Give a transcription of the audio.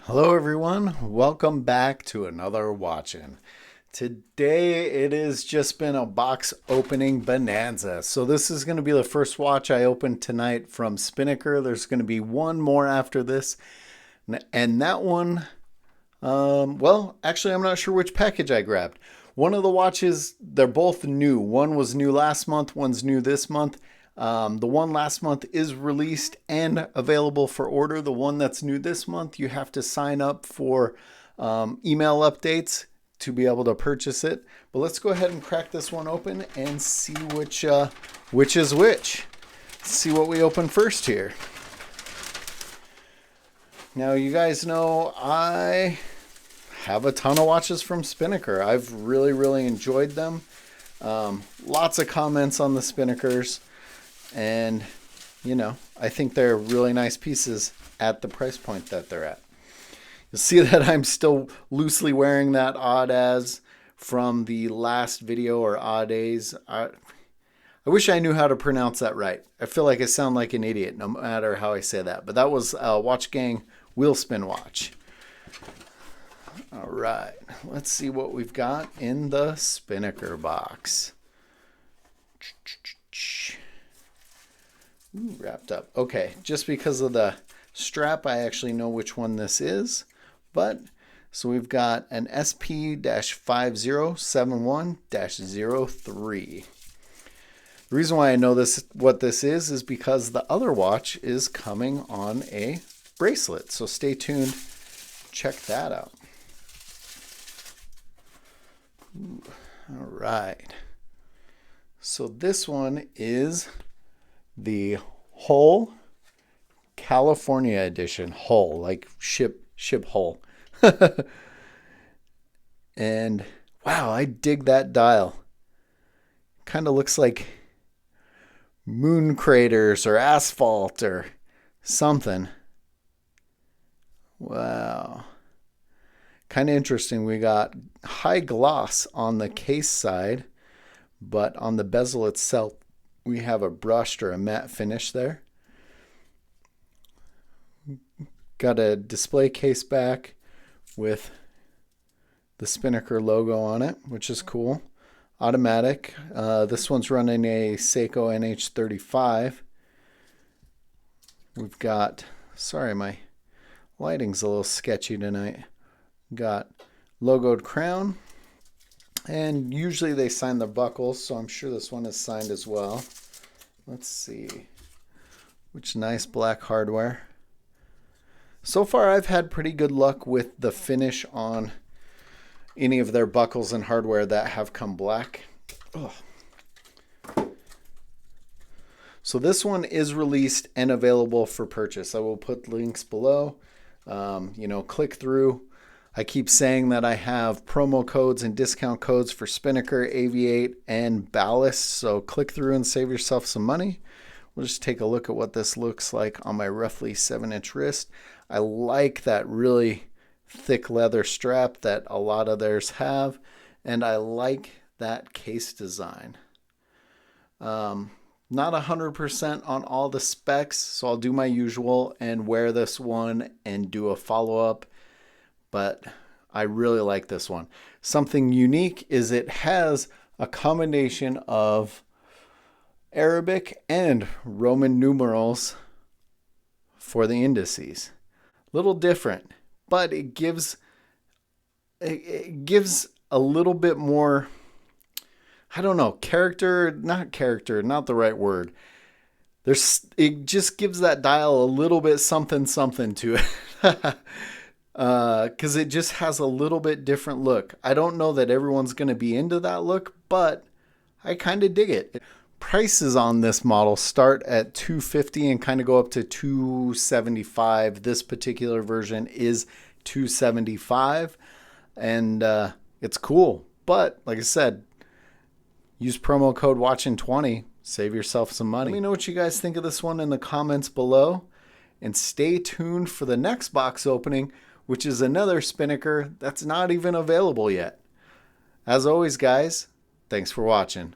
Hello everyone, welcome back to another watch-in. Today it has just been a box opening bonanza. So this is going to be the first watch I opened tonight from Spinnaker. There's going to be one more after this. And that one, well, actually I'm not sure which package I grabbed. One of the watches, they're both new. One was new last month, one's new this month. The one last month is released and available for order. The one that's new this month, you have to sign up for email updates to be able to purchase it. But let's go ahead and crack this one open and see which is which. Let's see what we open first here. Now, you guys know I have a ton of watches from Spinnaker. I've really enjoyed them. Lots of comments on the Spinnakers. And, you know, I think they're really nice pieces at the price point that they're at. You'll see that I'm still loosely wearing that Odd As from the last video, or Odd A's. I wish I knew how to pronounce that right. I feel like I sound like an idiot no matter how I say that. But that was a watchgang wheel spin watch. All right, let's see what we've got in the Spinnaker box. Ooh, wrapped up. Okay, just because of the strap, I actually know which one this is. But, so we've got an SP-5071-03. The reason why I know what this is because the other watch is coming on a bracelet. So stay tuned. Check that out. Ooh, all right. So this one is the Hull California edition. Hull, like ship hull. And wow, I dig that dial. Kind of looks like moon craters or asphalt or something. Wow. Kind of interesting. We got high gloss on the case side, but on the bezel itself, we have a brushed or a matte finish there. Got a display case back with the Spinnaker logo on it, which is cool. Automatic. This one's running a Seiko NH35. We've got, sorry, my lighting's a little sketchy tonight. Got logoed crown. And usually they sign the buckles, so I'm sure this one is signed as well. Let's see. Which nice black hardware. So far I've had pretty good luck with the finish on any of their buckles and hardware that have come black. Ugh. So this one is released and available for purchase. I will put links below. Click through. I keep saying that I have promo codes and discount codes for Spinnaker, Aviate, and Ballast. So click through and save yourself some money. We'll just take a look at what this looks like on my roughly 7-inch wrist. I like that really thick leather strap that a lot of theirs have. And I like that case design. Not 100% on all the specs, so I'll do my usual and wear this one and do a follow-up. But I really like this one. Something unique is it has a combination of Arabic and Roman numerals for the indices. Little different, but it gives a little bit more, I don't know, not the right word. It just gives that dial a little bit something to it. Because it just has a little bit different look. I don't know that everyone's going to be into that look, but I kind of dig it. Prices on this model start at $250 and kind of go up to $275. This particular version is $275, and it's cool. But like I said, use promo code WATCHIN20, save yourself some money. Let me know what you guys think of this one in the comments below, and stay tuned for the next box opening, which is another Spinnaker that's not even available yet. As always, guys, thanks for watching.